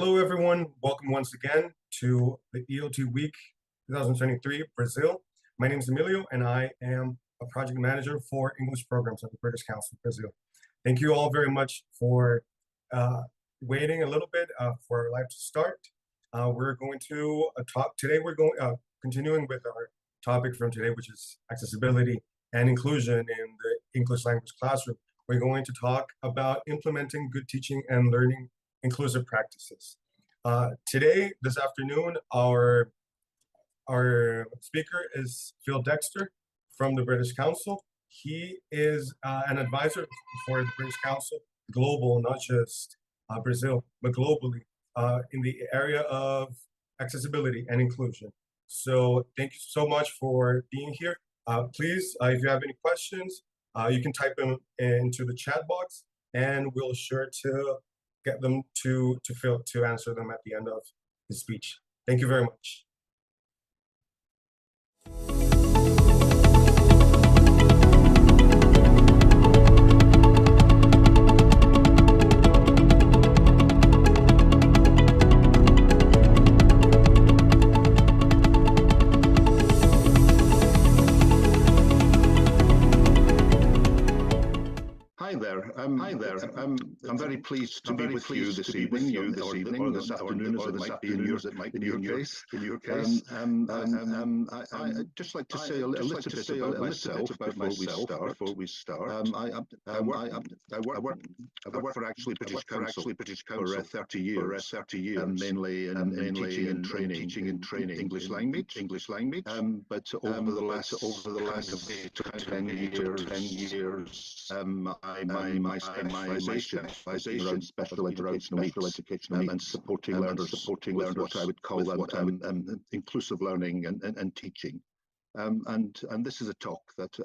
Hello, everyone. Welcome once again to the ELT Week 2023 Brazil. My name is Emilio, and I am a project manager for English programs at the British Council of Brazil. Thank you all very much for waiting a little bit for our live to start. We're going to talk today. We're going continuing with our topic from today, which is accessibility and inclusion in the English language classroom. We're going to talk about implementing good teaching and learning inclusive practices. This afternoon, our speaker is Phil Dexter from the British Council. He is an advisor for the British Council global, not just Brazil, but globally in the area of accessibility and inclusion. So thank you so much for being here. Please, if you have any questions, you can type them into the chat box, and we'll sure to get them to Phil to answer them at the end of his speech. Thank you very much. Hi there. I'm very pleased to be with you this evening, or this afternoon, as it might be in your case. I'd just like to say a little bit about myself before we start. I work for actually British Council for 30 years, mainly in teaching and training English language. But over the last 8 to 10 years, my specialization around special educational needs and supporting learners with what I would call inclusive learning and teaching. And this is a talk that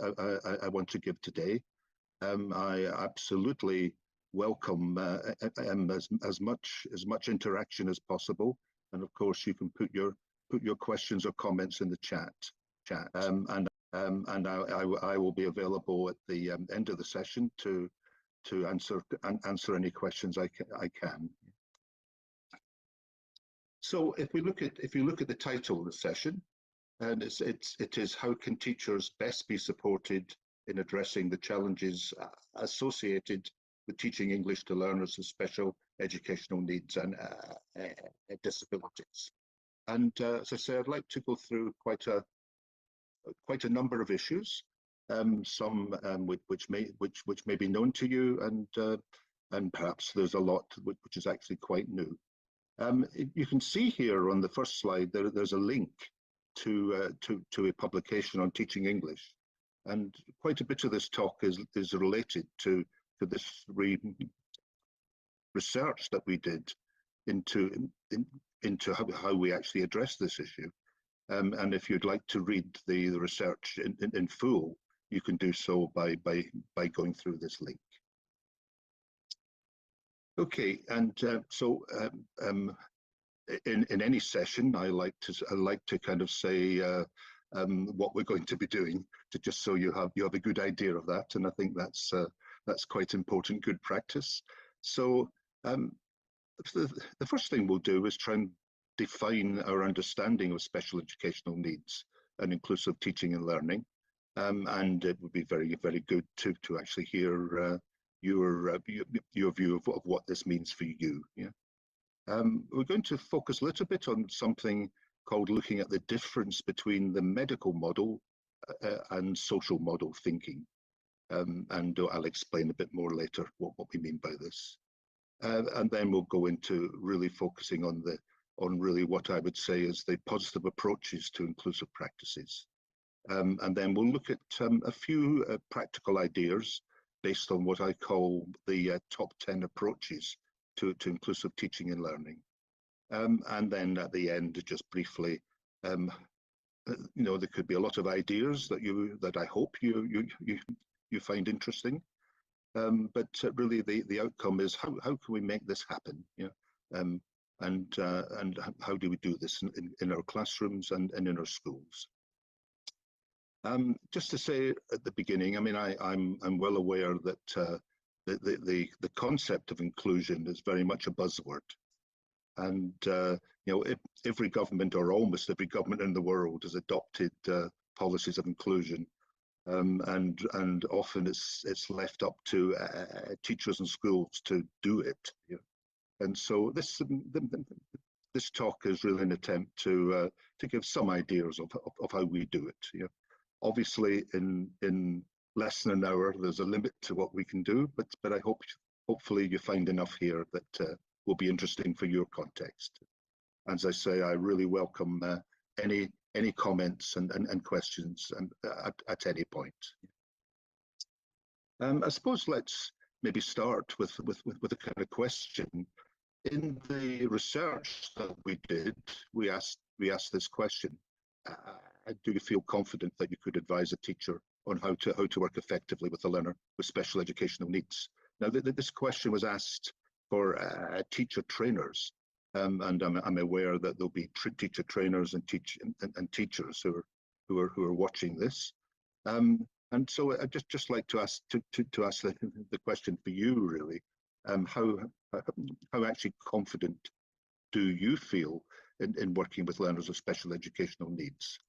I want to give today. I absolutely welcome as much interaction as possible, and of course you can put your questions or comments in the chat. And I will be available at the end of the session to answer any questions I can. So if you look at the title of the session, and it is how can teachers best be supported in addressing the challenges associated with teaching English to learners with special educational needs and disabilities. And as I say, I'd like to go through quite a number of issues, some which may be known to you, and perhaps there's a lot which is actually quite new. You can see here on the first slide there's a link to a publication on teaching English, and quite a bit of this talk is related to this research that we did into how we actually address this issue. And if you'd like to read the research in full, you can do so by going through this link. Okay, and so in any session, I like to kind of say what we're going to be doing, just so you have a good idea of that, and I think that's quite important, good practice. So the first thing we'll do is try and define our understanding of special educational needs and inclusive teaching and learning. And it would be very, very good to actually hear your view of what this means for you. Yeah. We're going to focus a little bit on something called looking at the difference between the medical model and social model thinking. And I'll explain a bit more later what we mean by this. And then we'll go into really focusing on really what I would say is the positive approaches to inclusive practices. And then we'll look at a few practical ideas based on what I call the top 10 approaches to inclusive teaching and learning. And then at the end, just briefly, there could be a lot of ideas that I hope you find interesting. But really the outcome is how can we make this happen? Yeah. And how do we do this in our classrooms and in our schools? Just to say at the beginning, I mean, I'm well aware that the concept of inclusion is very much a buzzword, And every government, or almost every government in the world, has adopted policies of inclusion, and often it's left up to teachers and schools to do it. And so this talk is really an attempt to give some ideas of how we do it. Obviously, in less than an hour, there's a limit to what we can do, but I hopefully you find enough here that will be interesting for your context. As I say, I really welcome any comments and questions at any point. I suppose let's maybe start with a kind of question. In the research that we did, we asked this question: do you feel confident that you could advise a teacher on how to work effectively with a learner with special educational needs? Now, this question was asked for teacher trainers, and I'm aware that there'll be teacher trainers and teachers who are watching this. And so I just like to ask the question for you, really. How actually confident do you feel in working with learners with special educational needs?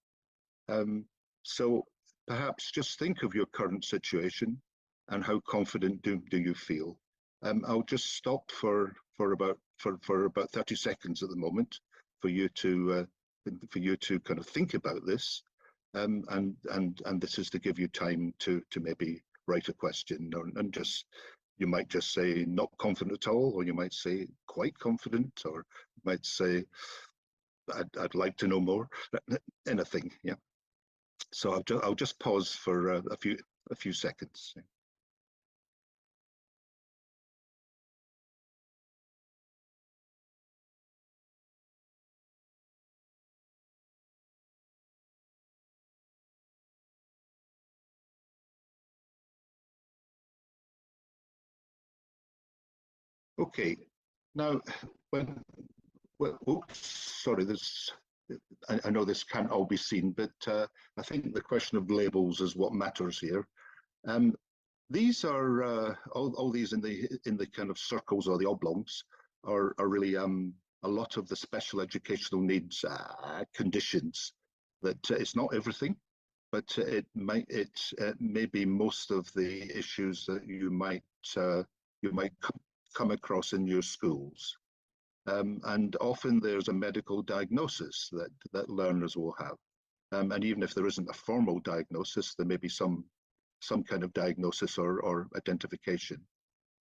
So perhaps just think of your current situation and how confident do you feel. I'll just stop for about 30 seconds at the moment for you to kind of think about this, and this is to give you time to maybe write a question, and just, you might just say not confident at all, or you might say quite confident, or you might say I'd like to know more. Anything, yeah. So I'll just pause for a few seconds. Okay, now sorry, I know this can't all be seen, but I think the question of labels is what matters here. These are all these in the kind of circles or the oblongs are really a lot of the special educational needs conditions. That it's not everything, but it may be most of the issues that you might come across in your schools. And often there's a medical diagnosis that learners will have. And even if there isn't a formal diagnosis, there may be some kind of diagnosis or identification.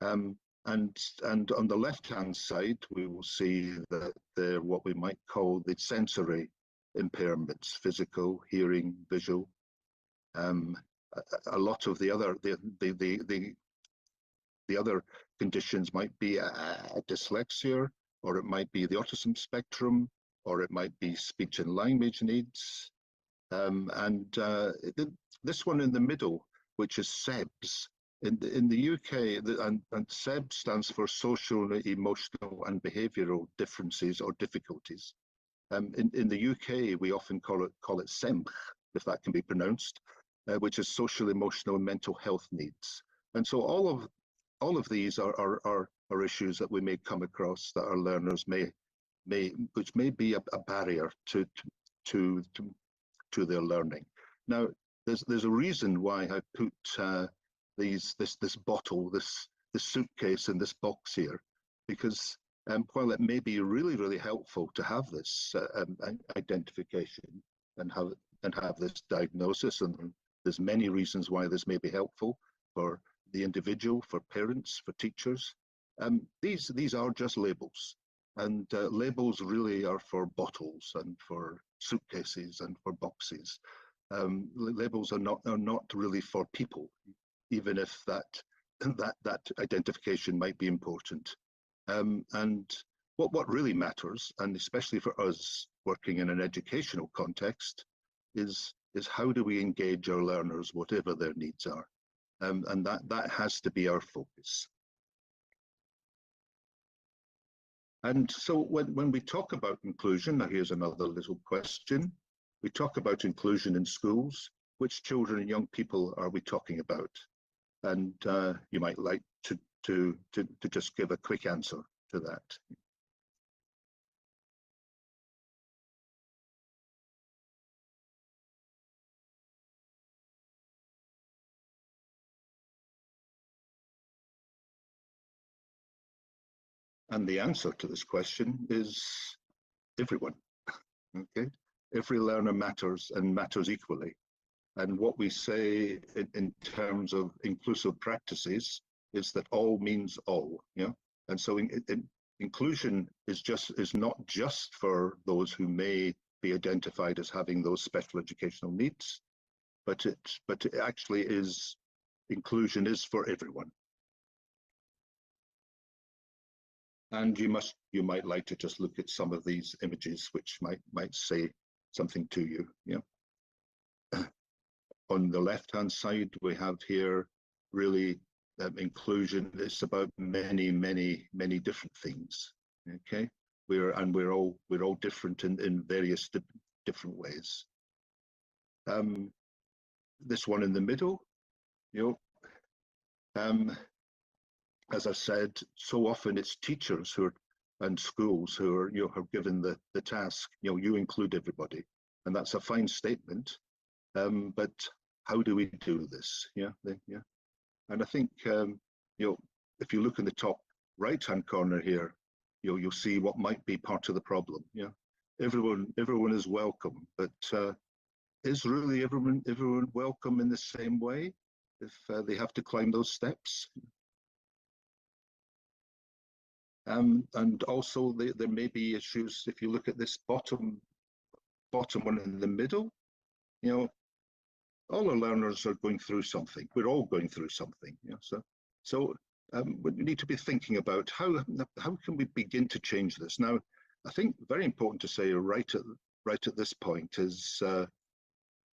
And on the left-hand side, we will see that they're what we might call the sensory impairments: physical, hearing, visual. A lot of the other conditions might be dyslexia, or it might be the autism spectrum, or it might be speech and language needs. This one in the middle, which is SEBS, in the UK, and SEBS stands for social, emotional and behavioural differences or difficulties. In the UK, we often call it SEMH, if that can be pronounced, which is social, emotional and mental health needs. And so all of these are issues that we may come across that our learners which may be a barrier to their learning. Now, there's a reason why I put this bottle, this suitcase, and this box here, because while it may be really, really helpful to have this identification and have this diagnosis, and there's many reasons why this may be helpful for the individual, for parents, for teachers. These are just labels, and labels really are for bottles and for suitcases and for boxes. Labels are not really for people, even if that identification might be important. And what really matters, and especially for us working in an educational context, is how do we engage our learners, whatever their needs are. And that has to be our focus. And so when we talk about inclusion, now here's another little question. We talk about inclusion in schools. Which children and young people are we talking about? And you might like to just give a quick answer to that. And the answer to this question is everyone. Okay, every learner matters and matters equally. And what we say in terms of inclusive practices is that all means all. Yeah, and so inclusion is not just for those who may be identified as having those special educational needs, but it actually is, inclusion is for everyone. And you might like to just look at some of these images, which might say something to you. Yeah. On the left-hand side, we have here really inclusion. It's about many different things. Okay, we're all different in various different ways. This one in the middle, you know, as I said, so often it's teachers who are, and schools who are, have given the task. You include everybody, and that's a fine statement. But how do we do this? Yeah. And I think if you look in the top right-hand corner here, you'll see what might be part of the problem. Yeah, everyone is welcome, but is really everyone welcome in the same way if they have to climb those steps? And also there may be issues if you look at this bottom one in the middle. All our learners are going through something. We're all going through something. So we need to be thinking about how can we begin to change this. Now, I think very important to say right at this point is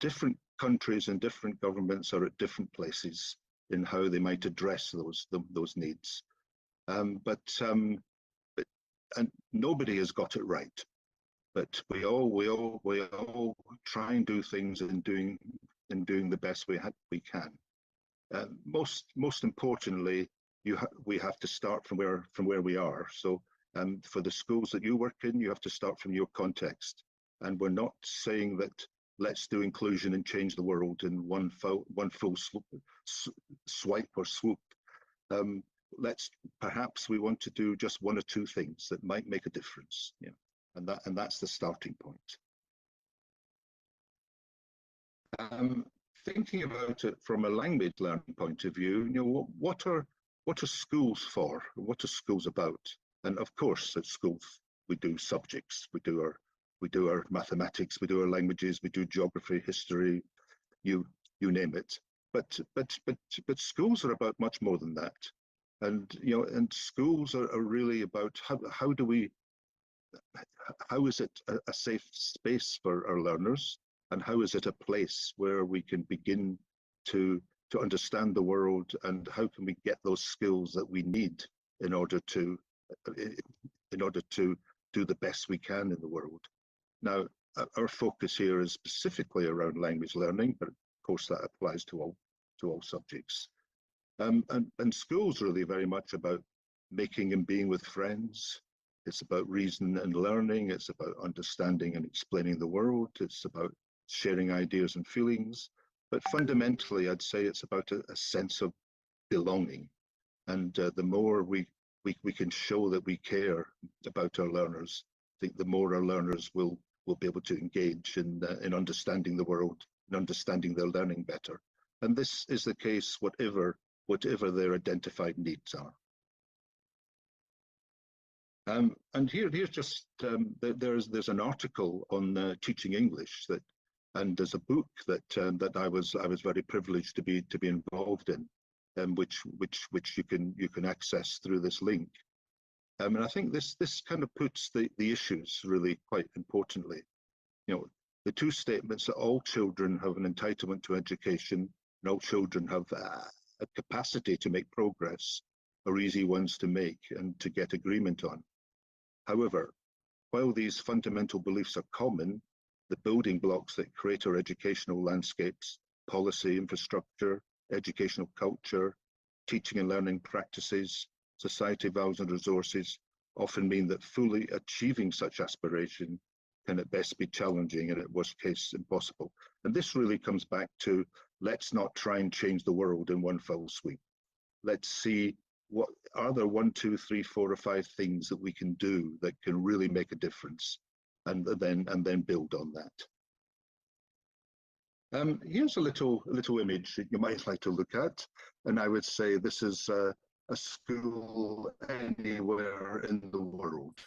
different countries and different governments are at different places in how they might address those needs. But nobody has got it right. But we all try and do things and doing the best we can. Most importantly, we have to start from where we are. So for the schools that you work in, you have to start from your context. And we're not saying that let's do inclusion and change the world in one full swipe or swoop. Perhaps we want to do just one or two things that might make a difference. Yeah, and that's the starting point. Thinking about it from a language learning point of view, what are schools for? What are schools about? And of course, at schools we do subjects. We do our mathematics. We do our languages. We do geography, history. You name it. But schools are about much more than that. And schools are really about how is it a safe space for our learners, and how is it a place where we can begin to understand the world, and how can we get those skills that we need in order to do the best we can in the world. Now, our focus here is specifically around language learning, but of course that applies to all subjects. And school's really very much about making and being with friends. It's about reason and learning. It's about understanding and explaining the world. It's about sharing ideas and feelings. But fundamentally, I'd say it's about a sense of belonging. And the more we can show that we care about our learners, I think the more our learners will be able to engage in understanding the world and understanding their learning better. And this is the case whatever their identified needs are. And here's just there's an article on teaching English and there's a book that I was very privileged to be involved in, which you can access through this link. And I think this kind of puts the issues really quite importantly. The two statements that all children have an entitlement to education and all children have a capacity to make progress are easy ones to make and to get agreement on. However, while these fundamental beliefs are common, the building blocks that create our educational landscapes, policy, infrastructure, educational culture, teaching and learning practices, society values and resources often mean that fully achieving such aspiration can at best be challenging and at worst case impossible. And this really comes back to let's not try and change the world in one fell sweep. Let's see what are there 1, 2, 3, 4, or 5 things that we can do that can really make a difference, and then build on that. Here's a little image that you might like to look at, and I would say this is a school anywhere in the world.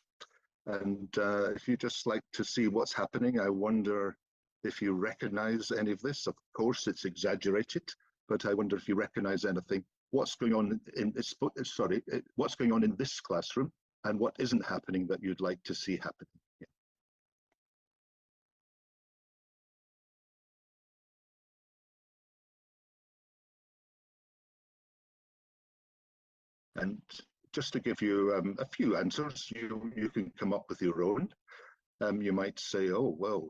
And if you just like to see what's happening, I wonder if you recognize any of this. Of course, it's exaggerated, but I wonder if you recognize anything. What's going on what's going on in this classroom, and what isn't happening that you'd like to see happening? Yeah. And just to give you a few answers, you can come up with your own. You might say, oh, well,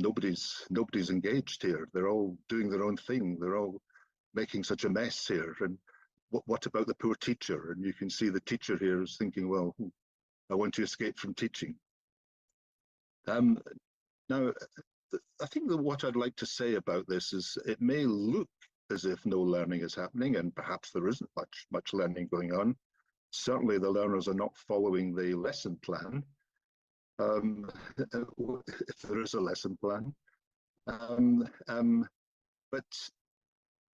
nobody's engaged here. They're all doing their own thing. They're all making such a mess here. And what about the poor teacher? And you can see the teacher here is thinking, well, I want to escape from teaching. Now, I think that what I'd like to say about this is it may look as if no learning is happening, and perhaps there isn't much learning going on. Certainly the learners are not following the lesson plan, if there is a lesson plan. But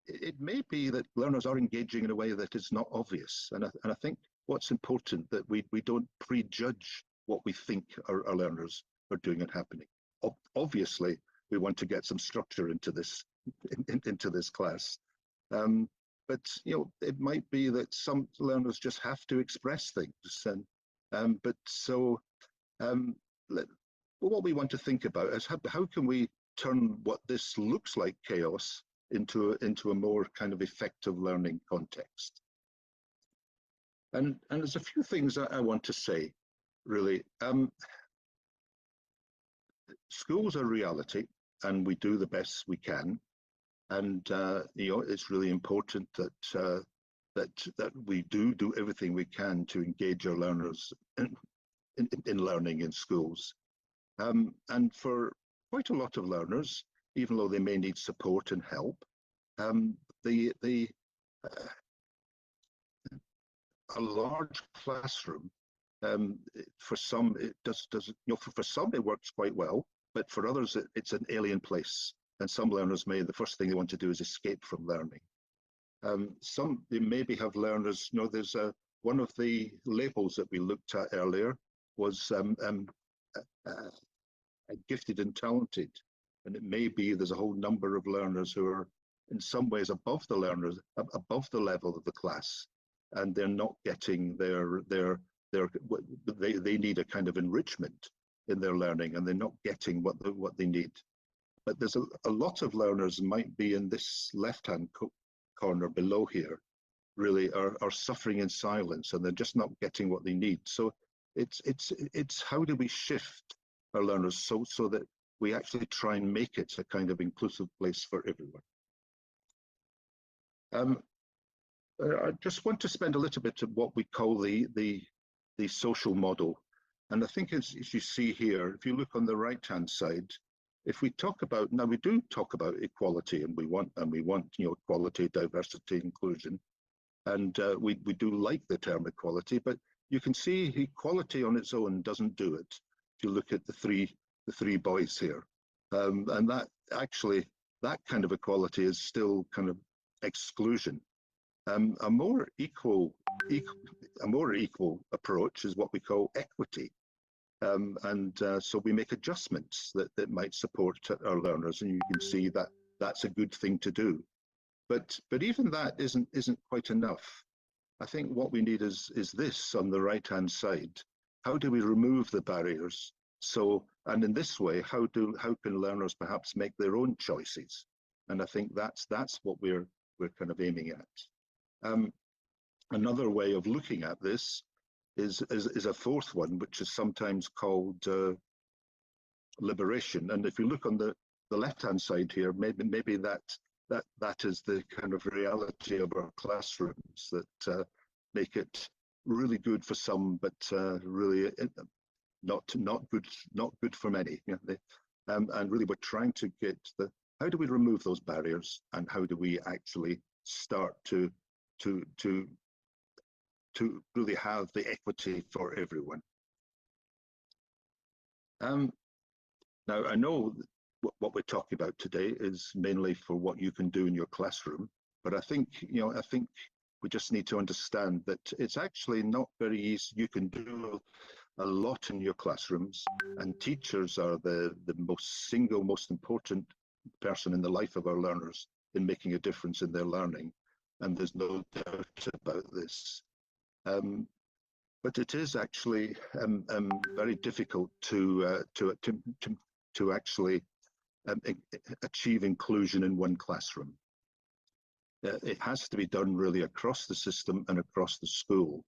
it may be that learners are engaging in a way that is not obvious. And I think what's important that we don't prejudge what we think our learners are doing and happening. Obviously, we want to get some structure into this class. But it might be that some learners just have to express things. And what we want to think about is how can we turn what this looks like chaos into a more kind of effective learning context. And there's a few things I want to say, really. Schools are reality, and we do the best we can. And it's really important that that we do everything we can to engage our learners in learning in schools. And for quite a lot of learners, even though they may need support and help, a large classroom, for some it does for some it works quite well, but for others it's an alien place, and some learners the first thing they want to do is escape from learning. Some they maybe have learners. There's one of the labels that we looked at earlier was gifted and talented, and it may be there's a whole number of learners who are in some ways above the level of the class, and they're not getting they need a kind of enrichment in their learning, and they're not getting what they need. But there's a lot of learners might be in this left-hand corner below here, really are suffering in silence, and they're just not getting what they need. So it's how do we shift our learners so that we actually try and make it a kind of inclusive place for everyone. I just want to spend a little bit of what we call the social model. And I think as you see here, if you look on the right-hand side, if we talk about, now we do talk about equality, and we want equality, diversity, inclusion, and we do like the term equality, but you can see equality on its own doesn't do it. If you look at the three boys here, and that actually, that kind of equality is still kind of exclusion. A more equal approach is what we call equity. So we make adjustments that might support our learners, and you can see that that's a good thing to do. But even that isn't quite enough. I think what we need is this on the right-hand side. How do we remove the barriers? And in this way, how can learners perhaps make their own choices? And I think that's what we're kind of aiming at. Another way of looking at this is a fourth one, which is sometimes called liberation. And if you look on the left-hand side here, maybe that is the kind of reality of our classrooms that make it really good for some, but really not good for many. And really, we're trying to get how do we remove those barriers, and how do we actually start to really have the equity for everyone. Now, I know what we're talking about today is mainly for what you can do in your classroom, but I think, I think we just need to understand that it's actually not very easy. You can do a lot in your classrooms, and teachers are the single most important person in the life of our learners in making a difference in their learning, and there's no doubt about this. But it is actually very difficult to actually achieve inclusion in one classroom. It has to be done really across the system and across the school.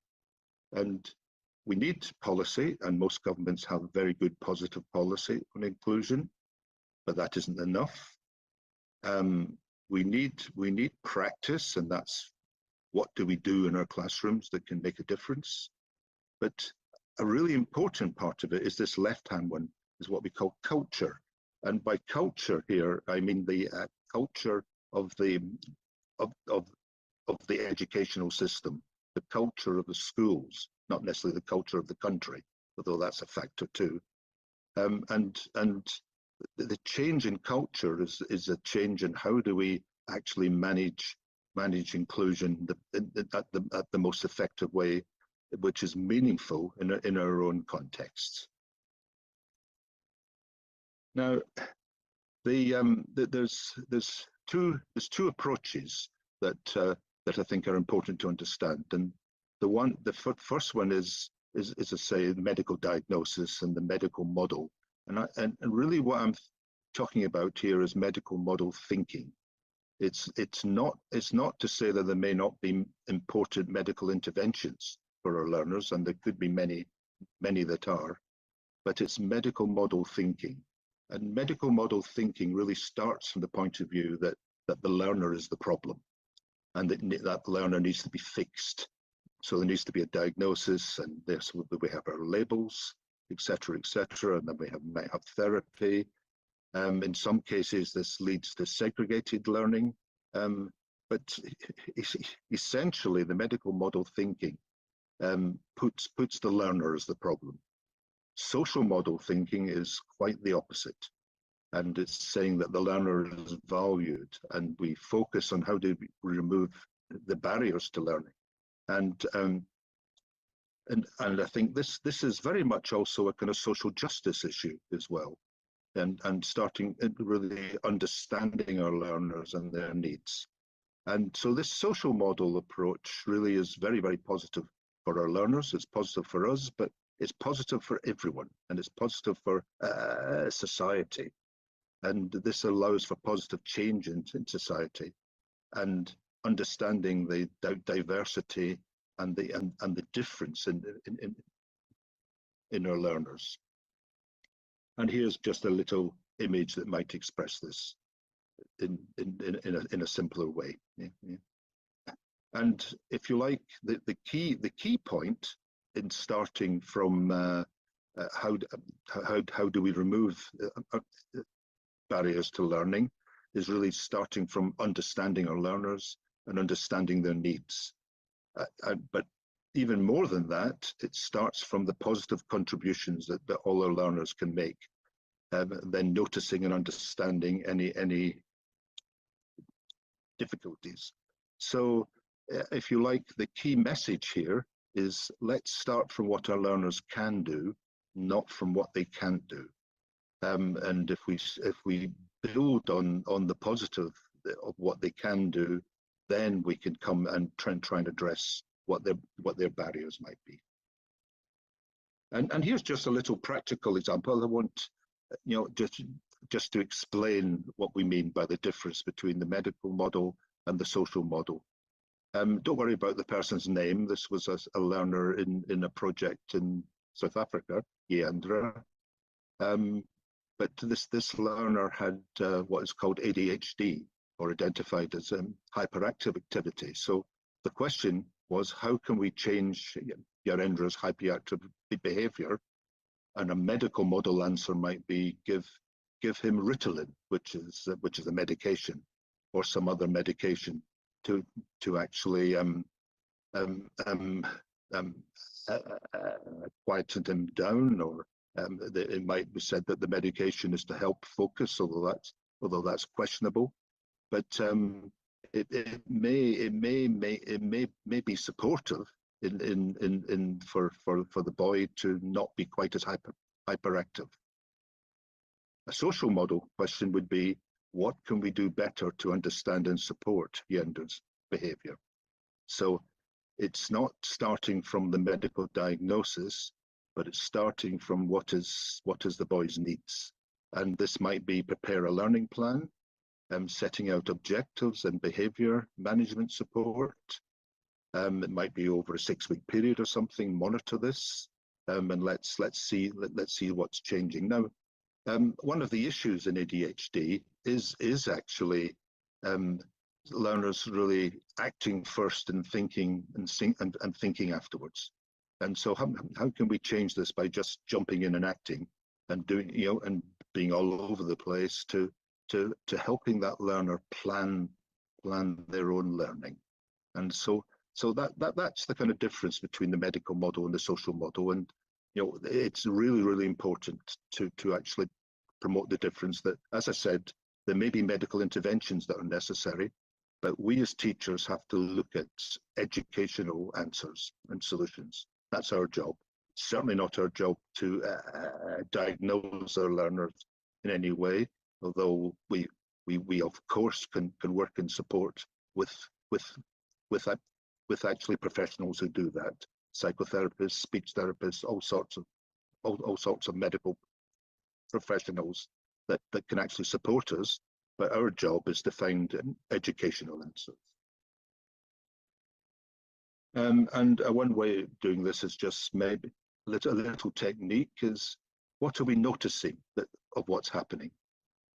And we need policy, and most governments have very good positive policy on inclusion, but that isn't enough. We need practice, and that's what do we do in our classrooms that can make a difference. But a really important part of it is this left-hand one, is what we call culture. And by culture here, I mean the culture of the educational system, the culture of the schools, not necessarily the culture of the country, although that's a factor too. And the change in culture is a change in how do we actually manage inclusion at the most effective way, which is meaningful in our own contexts. Now, there's two approaches that I think are important to understand, and the first one is I say medical diagnosis and the medical model, and really what I'm talking about here is medical model thinking. It's not to say that there may not be important medical interventions for our learners, and there could be many that are, but it's medical model thinking. And medical model thinking really starts from the point of view that the learner is the problem, and that learner needs to be fixed. So there needs to be a diagnosis, and we have our labels, etc., and then we might have therapy. In some cases, this leads to segregated learning, but essentially, the medical model thinking puts the learner as the problem. Social model thinking is quite the opposite, and it's saying that the learner is valued, and we focus on how do we remove the barriers to learning. And I think this is very much also a kind of social justice issue as well, and starting really understanding our learners and their needs. And so this social model approach really is very, very positive for our learners. It's positive for us, but it's positive for everyone, and it's positive for society. And this allows for positive change in society, and understanding the diversity and the difference in our learners. And here's just a little image that might express this in a simpler way. And if you like, the key point in starting from how do we remove barriers to learning is really starting from understanding our learners and understanding their needs. But even more than that, it starts from the positive contributions that all our learners can make, then noticing and understanding any difficulties. So if you like, the key message here is let's start from what our learners can do, not from what they can't do. And if we build on the positive of what they can do, then we can come and try and address what their barriers might be. And here's just a little practical example. I want just to explain what we mean by the difference between the medical model and the social model. Don't worry about the person's name. This was a learner in a project in South Africa, Yandra. But this learner had what is called ADHD, or identified as hyperactive activity. So the question was, how can we change Yarendra's hyperactive behavior? And a medical model answer might be give him Ritalin, which is a medication, or some other medication to actually um, quieted them down, or it might be said that the medication is to help focus, although that's questionable. But it may be supportive for the boy to not be quite as hyperactive. A social model question would be, what can we do better to understand and support Yender's behavior? So it's not starting from the medical diagnosis, but it's starting from what is the boy's needs. And this might be prepare a learning plan, setting out objectives and behavior management support. It might be over a 6-week period or something, monitor this, and let's see what's changing. Now, one of the issues in ADHD is actually learners really acting first and thinking and thinking afterwards. And so how can we change this by just jumping in and acting and doing, and being all over the place to helping that learner plan their own learning? And so that's the kind of difference between the medical model and the social model. And it's really important to actually promote the difference that, as I said, there may be medical interventions that are necessary, but we as teachers have to look at educational answers and solutions. That's our job. Certainly not our job to diagnose our learners in any way, although we of course can work in support with actually professionals who do that, psychotherapists, speech therapists, all sorts of medical professionals that can actually support us. But our job is to find educational answers. And one way of doing this is just maybe a little technique is, what are we noticing of what's happening?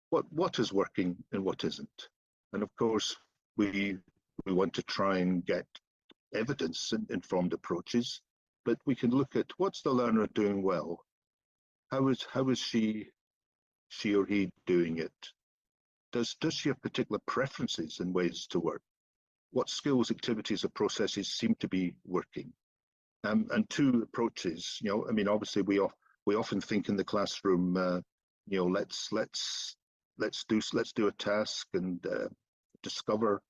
What is working and what isn't? And of course, we want to try and get evidence-informed approaches, but we can look at, what's the learner doing well? How is she or he doing it? Does she have particular preferences and ways to work? What skills, activities, or processes seem to be working? And two approaches. Obviously we often think in the classroom, let's do a task and discover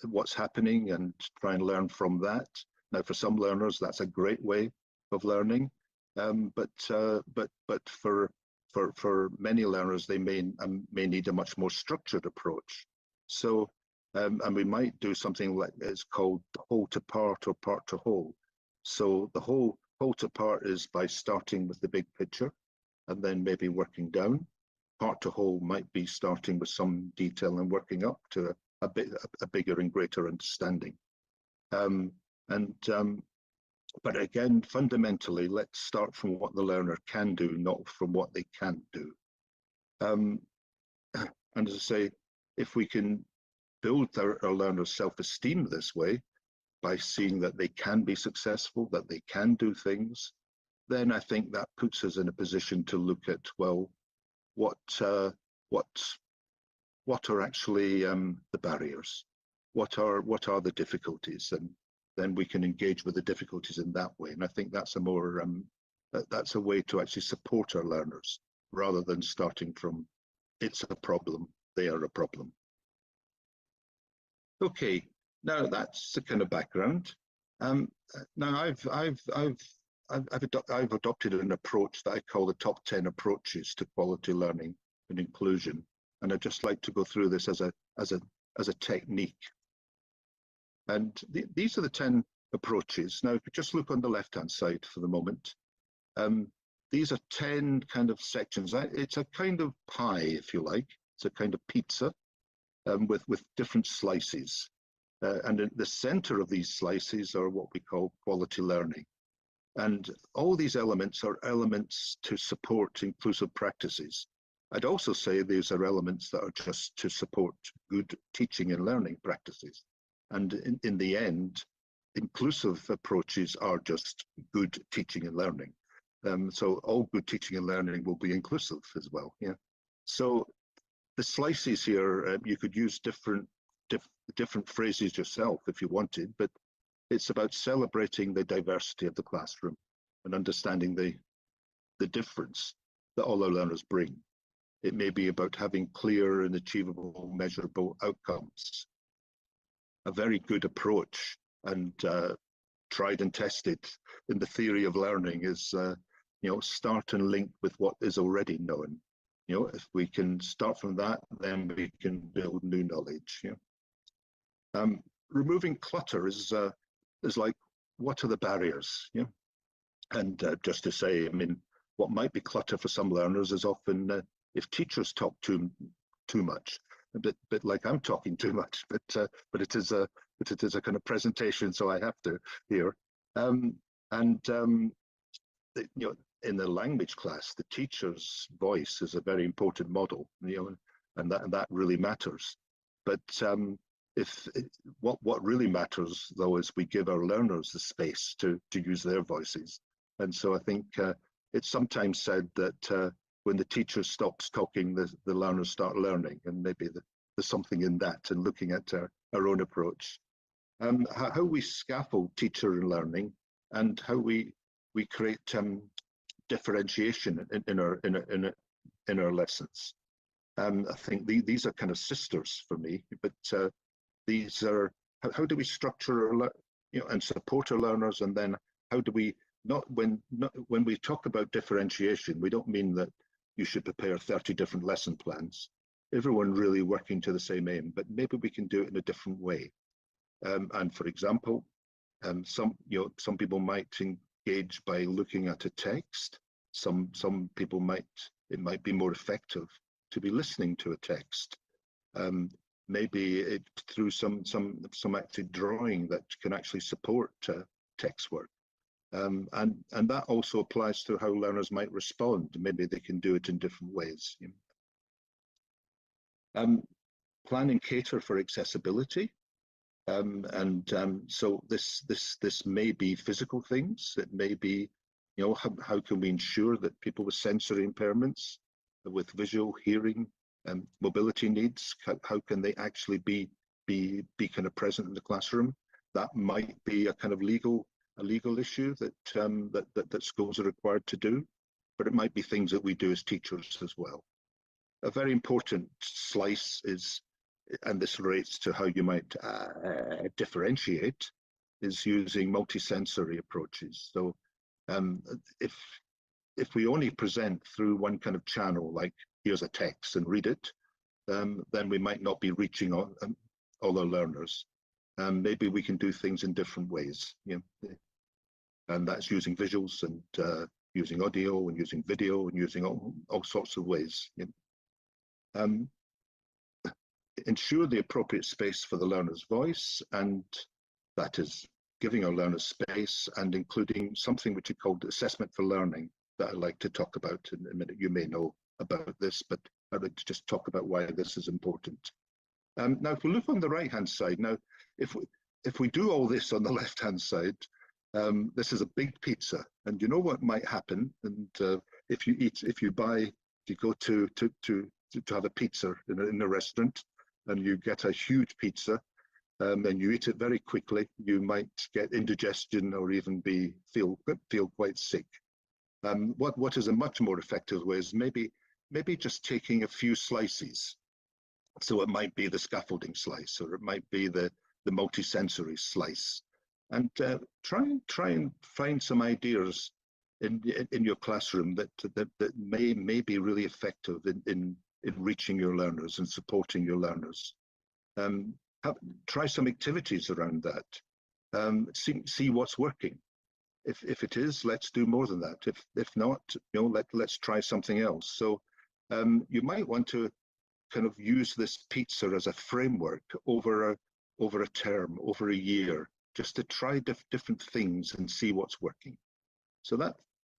what's happening and try and learn from that. Now, for some learners, that's a great way of learning, but for many learners, they may need a much more structured approach. So, and we might do something like it's called whole to part or part to whole. So the whole to part is by starting with the big picture and then maybe working down. Part to whole might be starting with some detail and working up to a bigger and greater understanding. But again, fundamentally, let's start from what the learner can do, not from what they can't do. And as I say, if we can build our learners' self-esteem this way, by seeing that they can be successful, that they can do things, then I think that puts us in a position to look at, well, what are actually the barriers? What are the difficulties? And then we can engage with the difficulties in that way. And I think that's a more that's a way to actually support our learners, rather than starting from, it's a problem, they are a problem. Okay, now that's the kind of background. Now I've adopted an approach that I call the top 10 approaches to quality learning and inclusion, and I'd just like to go through this as a technique. And these are the 10 approaches. Now, if you just look on the left-hand side for the moment, these are 10 kind of sections. It's a kind of pie, if you like. It's a kind of pizza with different slices. And in the center of these slices are what we call quality learning. And all these elements are elements to support inclusive practices. I'd also say these are elements that are just to support good teaching and learning practices. And in the end, inclusive approaches are just good teaching and learning. So all good teaching and learning will be inclusive as well. Yeah. So the slices here, you could use different phrases yourself if you wanted, but it's about celebrating the diversity of the classroom and understanding the difference that all our learners bring. It may be about having clear and achievable, measurable outcomes. A very good approach and tried and tested in the theory of learning is, start and link with what is already known. If we can start from that, then we can build new knowledge. Removing clutter is like, what are the barriers? And just to say, I mean, what might be clutter for some learners is often if teachers talk too much, a bit like I'm talking too much, but it is a kind of presentation, so I have to here. In the language class, the teacher's voice is a very important model, and that really matters. But what really matters though is we give our learners the space to use their voices. And so I think it's sometimes said that when the teacher stops talking, the learners start learning, and maybe there's something in that, and looking at our own approach. How we scaffold teacher learning, and how we create differentiation in our lessons. I think these are kind of sisters for me, but these are how do we structure our and support our learners, and then how do we when we talk about differentiation, we don't mean that you should prepare 30 different lesson plans, everyone really working to the same aim, but maybe we can do it in a different way. And for example, some people might engage by looking at a text. Some people it might be more effective to be listening to a text. Maybe through some active drawing that can actually support text work. And that also applies to how learners might respond. Maybe they can do it in different ways. Plan and cater for accessibility. So this may be physical things. It may be, how can we ensure that people with sensory impairments, with visual, hearing, mobility needs, how can they actually be kind of present in the classroom? That might be a kind of legal issue that schools are required to do, but it might be things that we do as teachers as well. A very important slice is, and this relates to how you might differentiate, is using multisensory approaches. So if we only present through one kind of channel, like here's a text and read it, then we might not be reaching all our learners. Maybe we can do things in different ways, and that's using visuals and using audio and using video and using all sorts of ways. Ensure the appropriate space for the learner's voice, and that is giving our learners space and including something which is called assessment for learning that I'd like to talk about in a minute. You may know about this, but I'd like to just talk about why this is important. Now, if we look on the right-hand side, now, if we do all this on the left-hand side, this is a big pizza, and you know what might happen. And if you go to have a pizza in a restaurant, and you get a huge pizza, and you eat it very quickly, you might get indigestion or even feel quite sick. What is a much more effective way is maybe just taking a few slices. So it might be the scaffolding slice, or it might be the multisensory slice, and try and find some ideas in your classroom that may be really effective in reaching your learners and supporting your learners. Try some activities around that. See what's working. If it is, let's do more than that. If not, let's try something else. So you might want to kind of use this pizza as a framework over a term, over a year, just to try different things and see what's working. So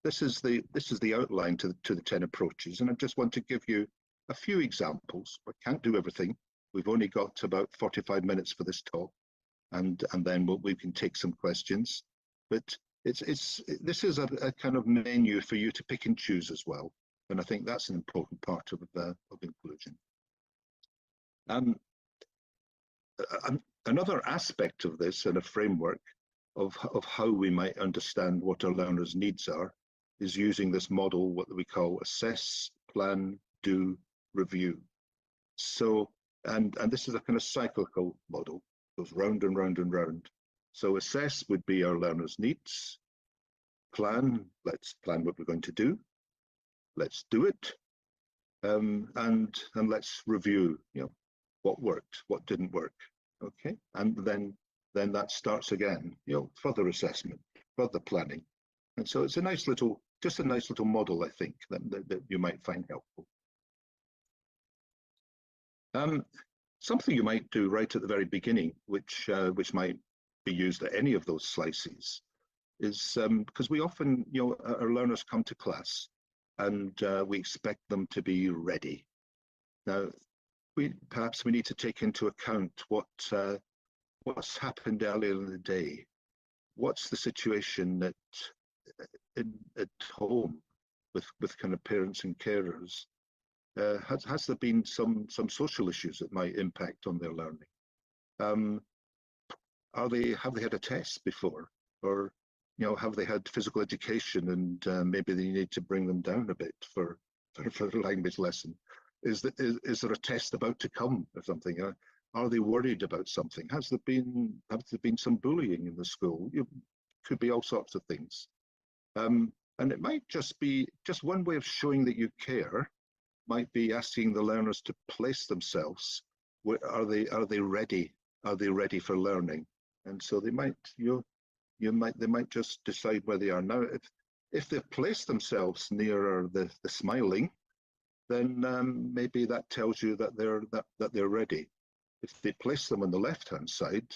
this is the outline to the 10 approaches, and I just want to give you a few examples. I can't do everything. We've only got about 45 minutes for this talk, and then we can take some questions. But this is a kind of menu for you to pick and choose as well, and I think that's an important part of inclusion. Another aspect of this and a framework of how we might understand what our learners' needs are is using this model, what we call assess, plan, do, review. So, and this is a kind of cyclical model, goes round and round and round. So assess would be our learners' needs. Plan, let's plan what we're going to do. Let's do it. And let's review, what worked, what didn't work. Okay, and then that starts again, further assessment, further planning. And so it's a nice little, just a nice little model, I think, that you might find helpful. Something you might do right at the very beginning, which might be used at any of those slices, is because we often, our learners come to class and we expect them to be ready. Now, perhaps we need to take into account what's happened earlier in the day. What's the situation at home with kind of parents and carers? Has there been some social issues that might impact on their learning? Have they had a test before, or have they had physical education and maybe they need to bring them down a bit for a language lesson? Is there a test about to come or something? Are they worried about something? Have there been some bullying in the school? It could be all sorts of things, and it might just be one way of showing that you care. Might be asking the learners to place themselves. Are they ready? Are they ready for learning? And so they might they might just decide where they are now. If they've placed themselves nearer the smiling, then maybe that tells you that they're ready. If they place them on the left-hand side,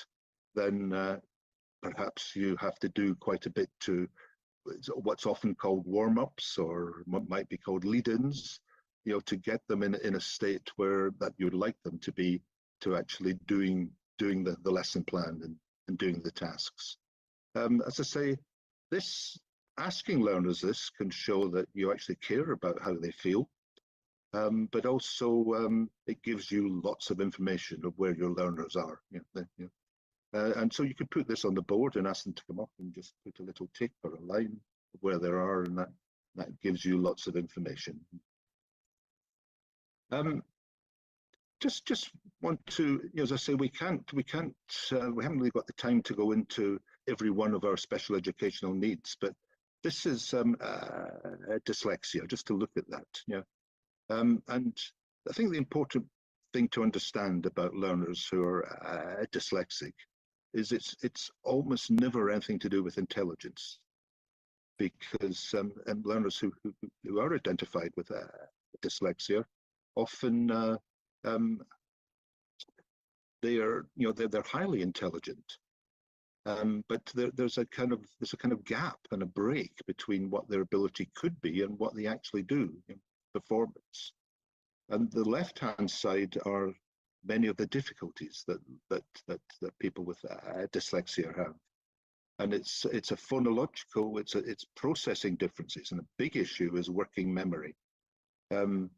then perhaps you have to do quite a bit to what's often called warm-ups, or what might be called lead-ins, to get them in a state where that you'd like them to be, to actually doing the lesson plan and doing the tasks. As I say, asking learners this can show that you actually care about how they feel, but also it gives you lots of information of where your learners are. And so you could put this on the board and ask them to come up and just put a little tick or a line of where they are, and that gives you lots of information. Just want to, as I say, we haven't really got the time to go into every one of our special educational needs, but this is dyslexia, just to look at that. And I think the important thing to understand about learners who are dyslexic is it's almost never anything to do with intelligence, because learners who are identified with dyslexia often they're highly intelligent, but there's a kind of gap and a break between what their ability could be and what they actually do in performance. And the left-hand side are many of the difficulties that people with dyslexia have. And it's a phonological, it's processing differences, and a big issue is working memory, and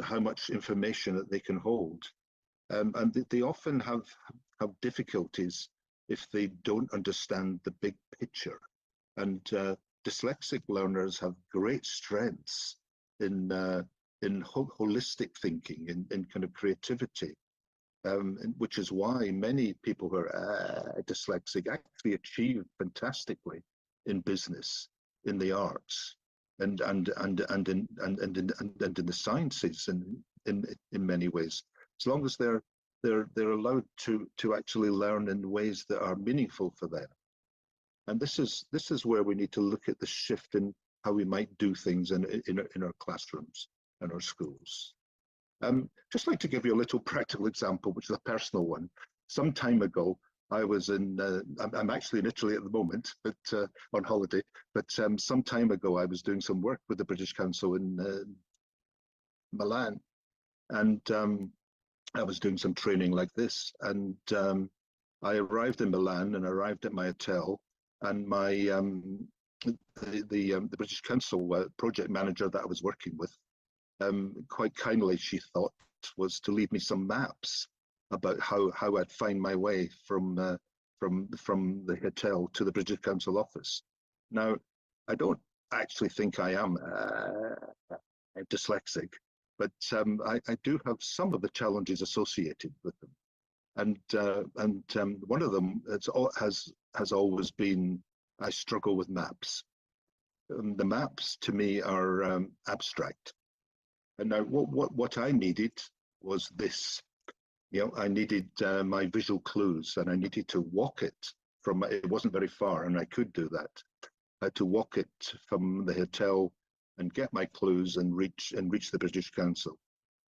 how much information that they can hold, and they often have difficulties if they don't understand the big picture. And dyslexic learners have great strengths in holistic thinking, in kind of creativity. Which is why many people who are dyslexic actually achieve fantastically in business, in the arts, and in the sciences, and in many ways, as long as they're allowed to actually learn in ways that are meaningful for them. And this is where we need to look at the shift in how we might do things in our classrooms and our schools. Just like to give you a little practical example, which is a personal one. Some time ago, I was I'm actually in Italy at the moment, but on holiday. But some time ago, I was doing some work with the British Council in Milan, and I was doing some training like this. And I arrived in Milan and arrived at my hotel, and my the British Council project manager that I was working with, quite kindly, she thought, was to leave me some maps about how I'd find my way from from the hotel to the British Council office. Now, I don't actually think I am dyslexic, but I do have some of the challenges associated with them. And one of them has always been I struggle with maps. The maps to me are abstract. And now what I needed was this. I needed my visual clues, and I needed to walk it from. It wasn't very far, and I could do that. I had to walk it from the hotel and get my clues and reach the British Council.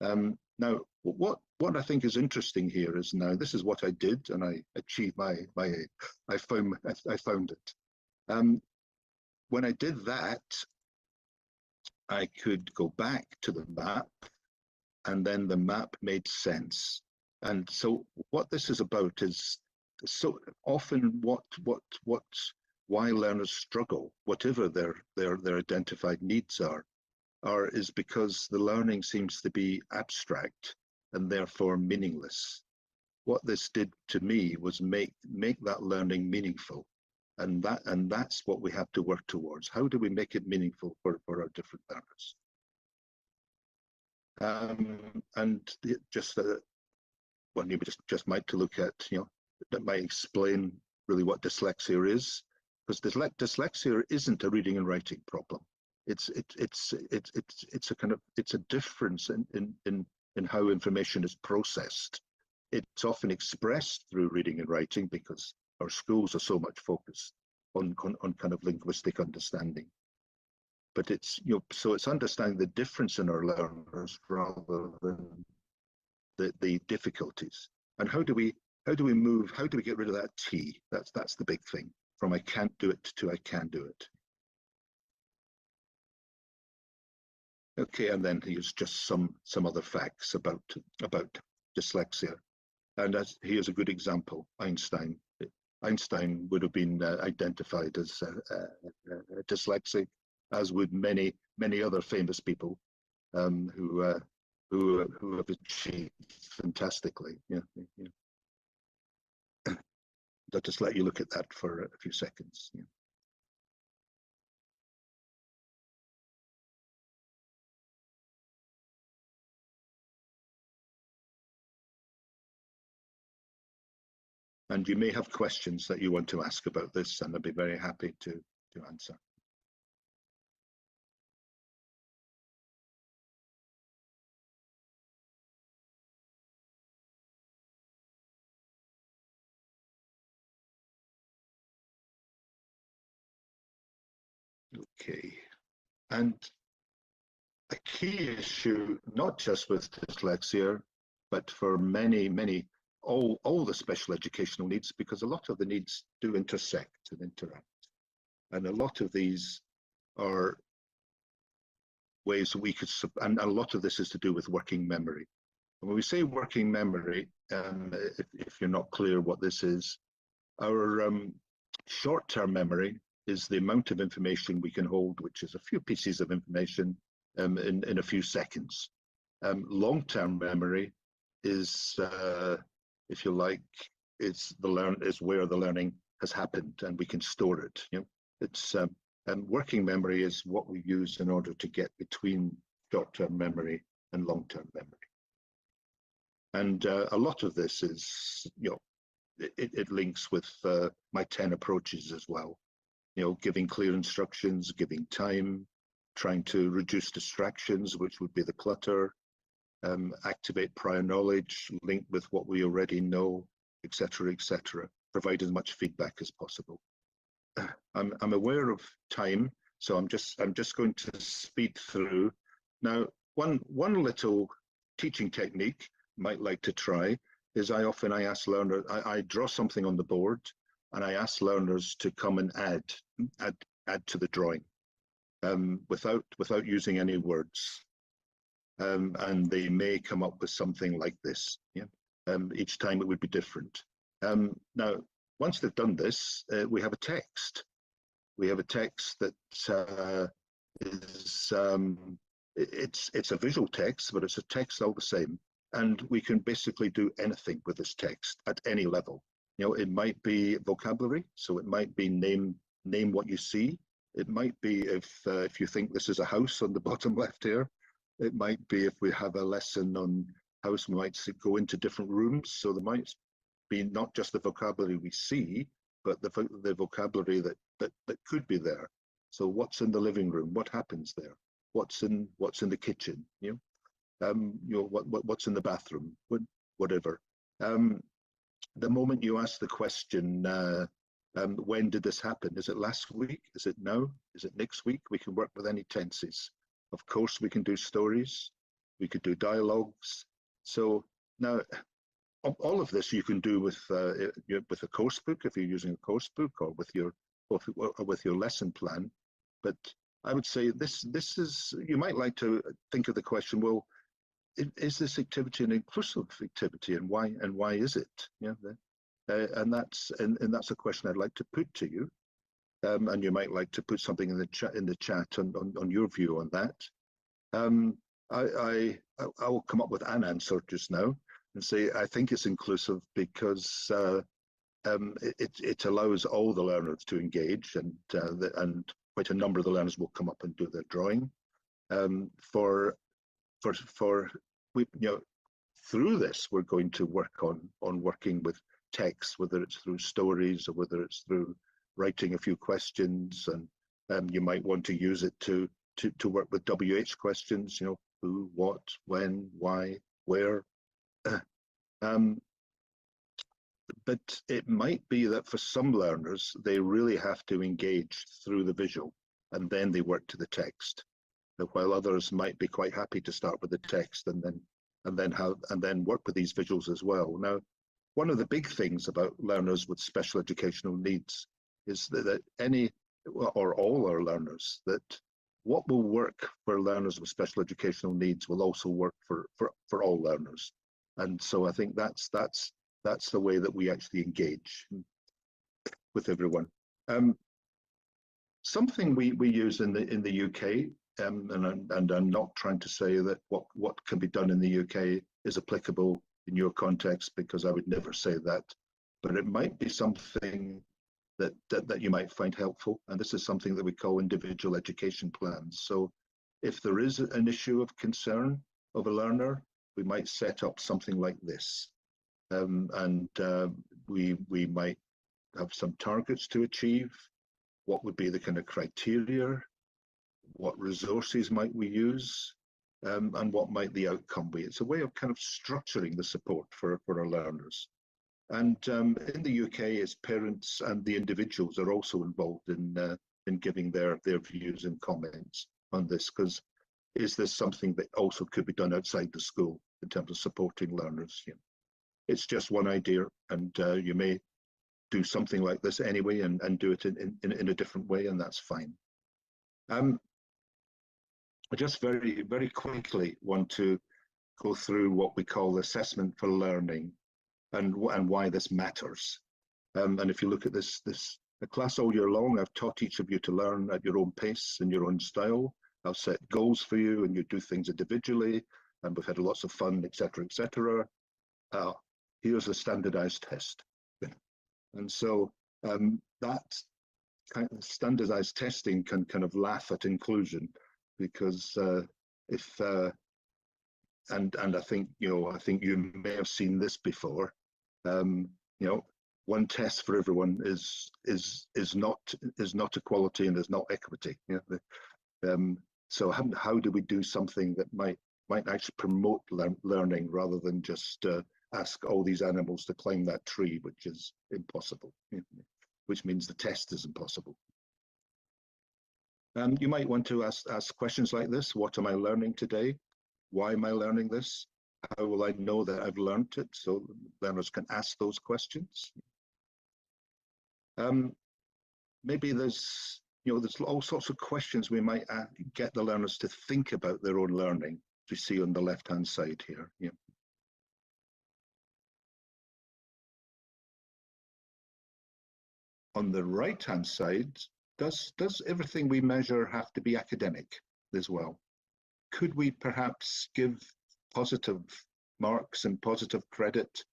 Now, what I think is interesting here is now this is what I did, and I achieved I found it. When I did that, I could go back to the map, and then the map made sense. And so what this is about is so often why learners struggle, whatever their identified needs are is because the learning seems to be abstract and therefore meaningless. What this did to me was make that learning meaningful. And that's what we have to work towards. How do we make it meaningful for our different learners? And just one you just might to look at, that might explain really what dyslexia is, because dyslexia isn't a reading and writing problem. It's a difference in how information is processed. It's often expressed through reading and writing because our schools are so much focused on kind of linguistic understanding. But it's so it's understanding the difference in our learners rather than the difficulties. And how do we get rid of that T? That's the big thing. From I can't do it to I can do it. Okay, and then here's just some other facts about dyslexia. And here's a good example. Einstein would have been identified as dyslexic, as would many other famous people who have achieved fantastically. I'll just let you look at that for a few seconds. And you may have questions that you want to ask about this, and I'd be very happy to answer. Okay, and a key issue, not just with dyslexia, but for all the special educational needs, because a lot of the needs do intersect and interact. And a lot of these are ways that we could, and a lot of this is to do with working memory. And when we say working memory, if you're not clear what this is, our short-term memory is the amount of information we can hold, which is a few pieces of information in a few seconds. Long-term memory is, if you like, is where the learning has happened, and we can store it. It's working memory is what we use in order to get between short-term memory and long-term memory. And a lot of this is, it links with my 10 approaches as well. Giving clear instructions, giving time, trying to reduce distractions, which would be the clutter, activate prior knowledge, link with what we already know, etc., provide as much feedback as possible. I'm aware of time, so I'm just going to speed through. Now, one little teaching technique you might like to try is I ask learners, I draw something on the board, and I ask learners to come and add to the drawing without using any words. And they may come up with something like this. Each time it would be different. Now, once they've done this, we have a text. We have a text that is it's a visual text, but it's a text all the same. And we can basically do anything with this text at any level. It might be vocabulary, so it might be name what you see. It might be if you think this is a house on the bottom left here. It might be if we have a lesson on house, we might go into different rooms. So there might be not just the vocabulary we see, but the vocabulary that could be there. So what's in the living room? What happens there? What's in the kitchen? What's in the bathroom? Whatever. The moment you ask the question, when did this happen? Is it last week? Is it now? Is it next week? We can work with any tenses. Of course, we can do stories. We could do dialogues. So now, all of this you can do with a course book if you're using a course book, or with your lesson plan. But I would say this is, you might like to think of the question, well, is this activity an inclusive activity, and why is it? And that's a question I'd like to put to you, and you might like to put something in the chat on your view on that. I will come up with an answer just now and say I think it's inclusive because it allows all the learners to engage, and quite a number of the learners will come up and do their drawing. Through this, we're going to work on working with text, whether it's through stories or whether it's through writing a few questions, and you might want to use it to work with WH questions, who, what, when, why, where. But it might be that for some learners, they really have to engage through the visual, and then they work to the text. While others might be quite happy to start with the text and then work with these visuals as well. Now, one of the big things about learners with special educational needs is that any or all our learners, that what will work for learners with special educational needs will also work for all learners. And so I think that's the way that we actually engage with everyone. Something we use in the UK, and I'm not trying to say that what can be done in the UK is applicable in your context, because I would never say that, but it might be something that you might find helpful. And this is something that we call individual education plans. So if there is an issue of concern of a learner, we might set up something like this. We might have some targets to achieve. What would be the kind of criteria? What resources might we use? And what might the outcome be? It's a way of kind of structuring the support for our learners. And in the UK, as parents and the individuals are also involved in giving their views and comments on this, because is this something that also could be done outside the school in terms of supporting learners? It's just one idea, and you may do something like this anyway and do it in a different way, and that's fine. I just very, very quickly want to go through what we call assessment for learning and why this matters. And if you look at this the class all year long, I've taught each of you to learn at your own pace and your own style. I've set goals for you, and you do things individually, and we've had lots of fun, etc., etc. Here's a standardized test. And so that kind of standardized testing can kind of laugh at inclusion, because and I think you may have seen this before. One test for everyone is not equality and is not equity. So how do we do something that might actually promote learning, rather than just ask all these animals to climb that tree, which is impossible, which means the test is impossible. You might want to ask questions like this: what am I learning today? Why am I learning this? How will I know that I've learned it? So learners can ask those questions. Maybe there's all sorts of questions we might get the learners to think about their own learning, as you see on the left-hand side here. On the right-hand side, does everything we measure have to be academic as well? Could we perhaps give positive marks and positive credit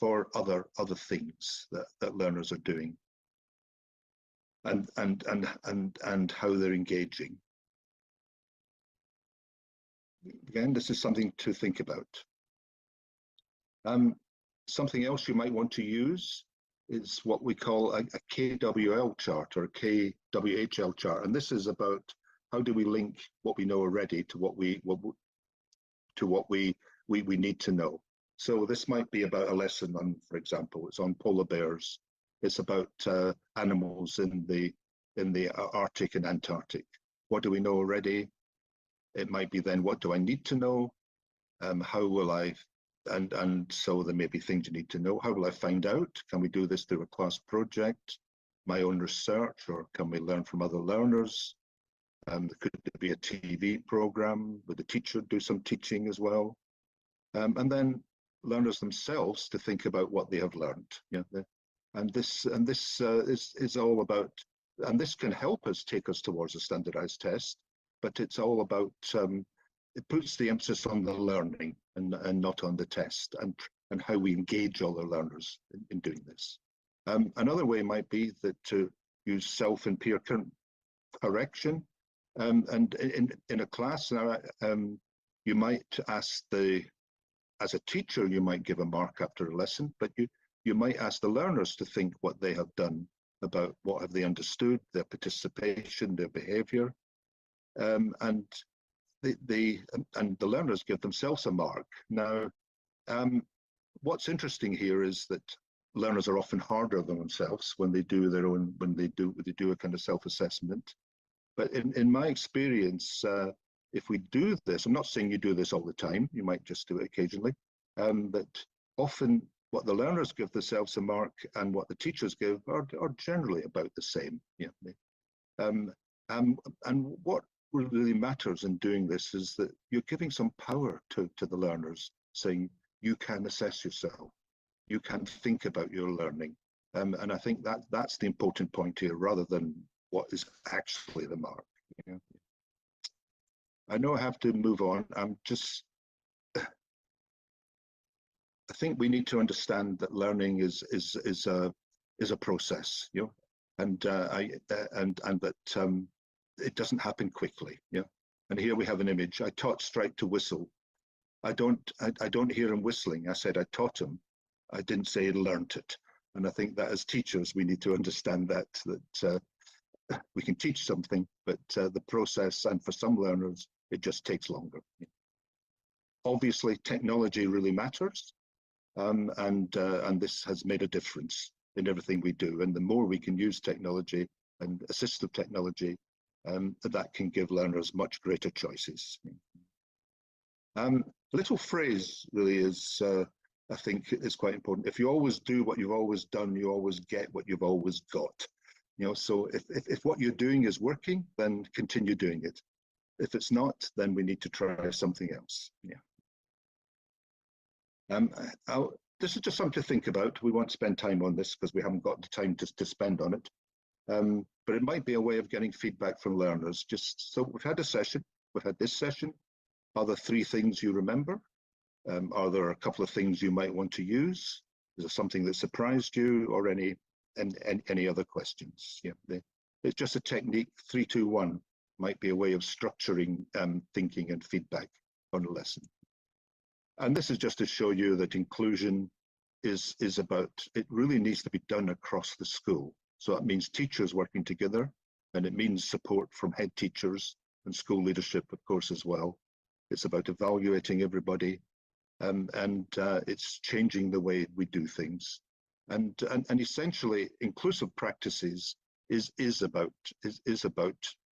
for other things that learners are doing, and how they're engaging. Again, this is something to think about. Something else you might want to use is what we call a KWL chart or a KWHL chart, and this is about how do we link what we know already to what we need to know. So this might be about a lesson on, for example, it's on polar bears. It's about animals in the Arctic and Antarctic. What do we know already? It might be then, what do I need to know? How will I, and so there may be things you need to know. How will I find out? Can we do this through a class project, my own research, or can we learn from other learners? Could there be a TV program? Would the teacher do some teaching as well? And then learners themselves to think about what they have learned. Yeah, and this is all about, and this can help us take us towards a standardized test, but it's all about, it puts the emphasis on the learning and not on the test, and how we engage other learners in doing this. Another way might be that to use self and peer correction, and in a class now, you might ask as a teacher, you might give a mark after a lesson, but you might ask the learners to think what they have done, about what have they understood, their participation, their behavior, and the learners give themselves a mark. Now, what's interesting here is that learners are often harder than themselves when they do a kind of self-assessment. But in my experience, if we do this, I'm not saying you do this all the time, you might just do it occasionally, but often what the learners give themselves a mark and what the teachers give are generally about the same. Yeah. And what really matters in doing this is that you're giving some power to the learners, saying you can assess yourself, you can think about your learning. And I think that's the important point here, rather than what is actually the mark. You know? I know I have to move on. I think we need to understand that learning is a process, you know, and that it doesn't happen quickly. Yeah. And here we have an image. I taught Stripe to whistle. I don't hear him whistling. I said I taught him. I didn't say he learnt it. And I think that as teachers, we need to understand that we can teach something, but the process, and for some learners, it just takes longer. Obviously, technology really matters, and this has made a difference in everything we do. And the more we can use technology and assistive technology, that can give learners much greater choices. A little phrase really is, I think, is quite important. If you always do what you've always done, you always get what you've always got. You know, so if what you're doing is working, then continue doing it. If it's not, then we need to try something else. Yeah. This is just something to think about. We won't spend time on this because we haven't got the time to spend on it. But it might be a way of getting feedback from learners. Just so we've had a session, we've had this session. Are there 3 things you remember? Are there a couple of things you might want to use? Is there something that surprised you, or any other questions? Yeah, it's just a technique. 3, 2, 1 might be a way of structuring thinking and feedback on a lesson. And this is just to show you that inclusion is about, it really needs to be done across the school. So that means teachers working together, and it means support from head teachers and school leadership, of course, as well. It's about evaluating everybody, and it's changing the way we do things. And essentially, inclusive practices is about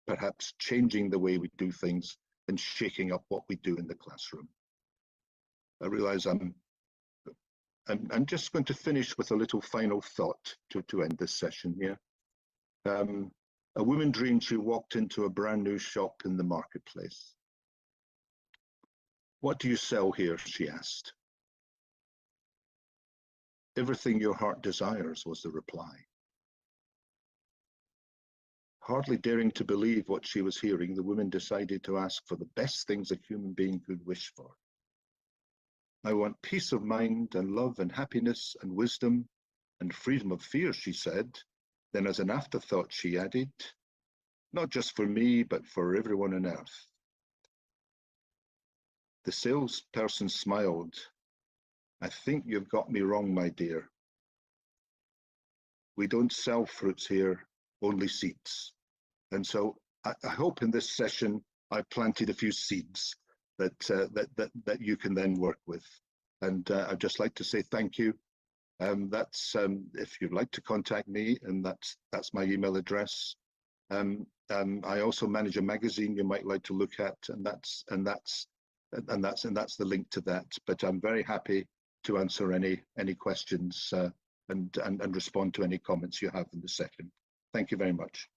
perhaps changing the way we do things and shaking up what we do in the classroom. I realize I'm just going to finish with a little final thought to end this session. Yeah, a woman dreamed she walked into a brand new shop in the marketplace. What do you sell here? She asked. Everything your heart desires, was the reply. Hardly daring to believe what she was hearing, the woman decided to ask for the best things a human being could wish for. I want peace of mind and love and happiness and wisdom and freedom of fear, she said. Then as an afterthought, she added, not just for me, but for everyone on earth. The salesperson smiled. I think you've got me wrong, my dear. We don't sell fruits here, only seeds. And so I hope in this session I planted a few seeds that you can then work with. And I'd just like to say thank you. That's if you'd like to contact me, and that's my email address. I also manage a magazine you might like to look at, and that's the link to that. But I'm very happy to answer any questions and respond to any comments you have in the session. Thank you very much.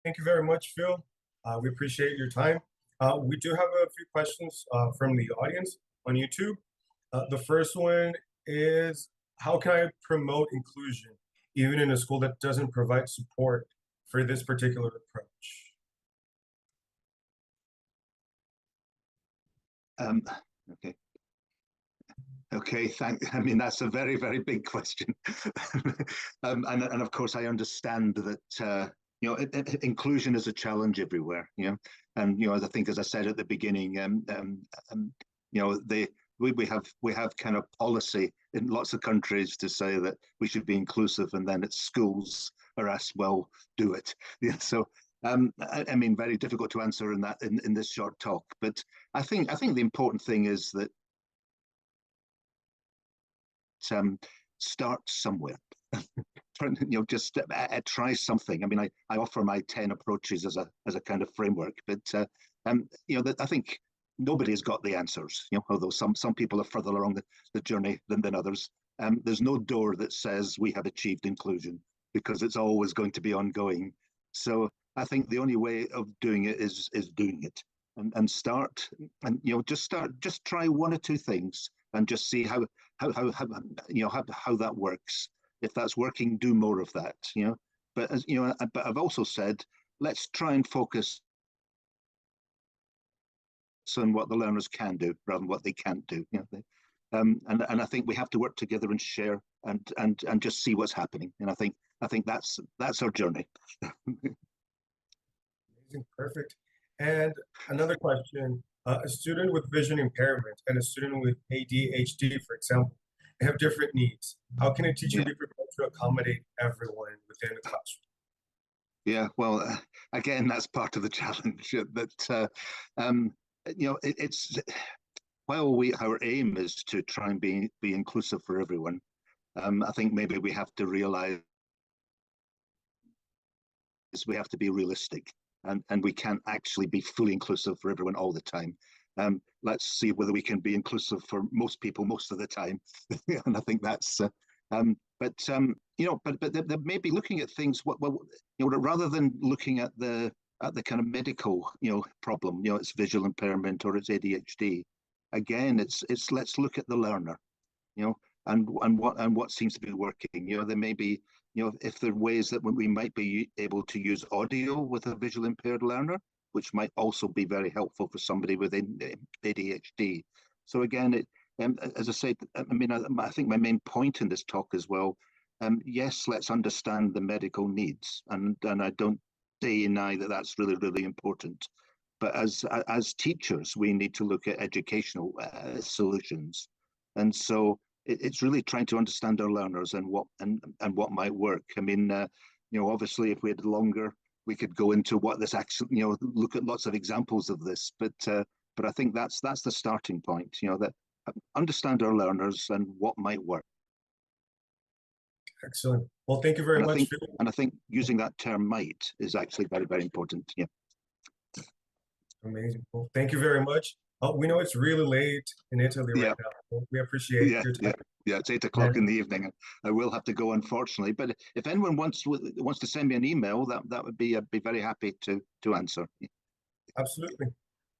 Thank you very much, Phil. We appreciate your time. We do have a few questions from the audience on YouTube. The first one is, how can I promote inclusion even in a school that doesn't provide support for this particular approach? Okay. Okay, I mean, that's a very, very big question. And of course, I understand that, inclusion is a challenge everywhere, and, as I think, as I said at the beginning, we have kind of policy in lots of countries to say that we should be inclusive, and then at schools are asked, well, do it. Yeah, so I mean, very difficult to answer in this short talk. But I think the important thing is that start somewhere. Just try something. I mean, I offer my 10 approaches as a kind of framework, but I think nobody's got the answers. Although some people are further along the journey than others. There's no door that says we have achieved inclusion, because it's always going to be ongoing. So I think the only way of doing it is doing it, and start, and just try one or two things and just see how that works. If that's working, do more of that. But but I've also said, let's try and focus on what the learners can do rather than what they can't do. And I think we have to work together and share and just see what's happening. And I think that's our journey. Amazing, perfect. And another question: a student with vision impairment and a student with ADHD, for example, have different needs. How can a teacher be prepared to accommodate everyone within the classroom? Yeah, well, again, that's part of the challenge. That it's while our aim is to try and be inclusive for everyone. I think maybe we have to realize we have to be realistic, and we can't actually be fully inclusive for everyone all the time. Let's see whether we can be inclusive for most people most of the time. And I think that's but they may be looking at things rather than looking at the kind of medical problem, it's visual impairment or it's ADHD. Again, it's let's look at the learner, and what seems to be working. There may be, if there are ways that we might be able to use audio with a visual impaired learner, which might also be very helpful for somebody with ADHD. So again, as I said, I mean, I think my main point in this talk as well, yes, let's understand the medical needs, and I don't deny that that's really, really important. But as teachers, we need to look at educational solutions, and so it's really trying to understand our learners and what might work. I mean, obviously, if we had longer, we could go into what this actually, look at lots of examples of this. But I think that's the starting point. That understand our learners and what might work. Excellent. Well, thank you very much. And I think using that term "might" is actually very, very important. Yeah. Amazing. Well, thank you very much. We know it's really late in Italy right Yeah, now. So we appreciate yeah, your yeah, time. yeah. It's 8 o'clock in And the evening, and I will have to go, unfortunately. But if anyone wants to send me an email, that would be very happy to answer. absolutely.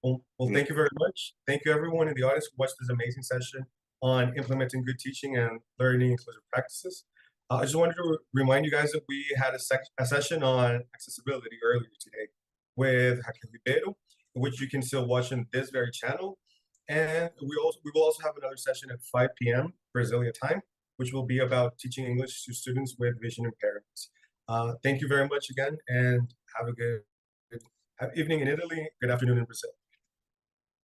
Well, Yeah, thank you very much. Thank you, everyone in the audience who watched this amazing session on implementing good teaching and learning inclusive practices. I just wanted to remind you guys that we had a session on accessibility earlier today with Raquel Ribeiro, which you can still watch on this very channel. And we will also have another session at 5 p.m. Brazilian time, which will be about teaching English to students with vision impairments. Thank you very much again, and have a good evening in Italy. Good afternoon in Brazil.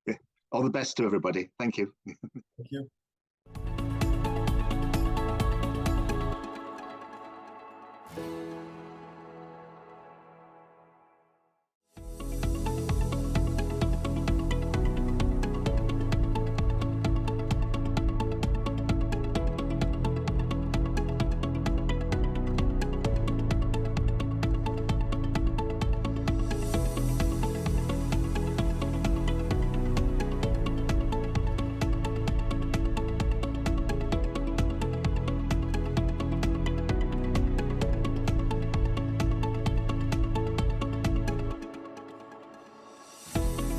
yeah. All the best to everybody. Thank you. Thank you.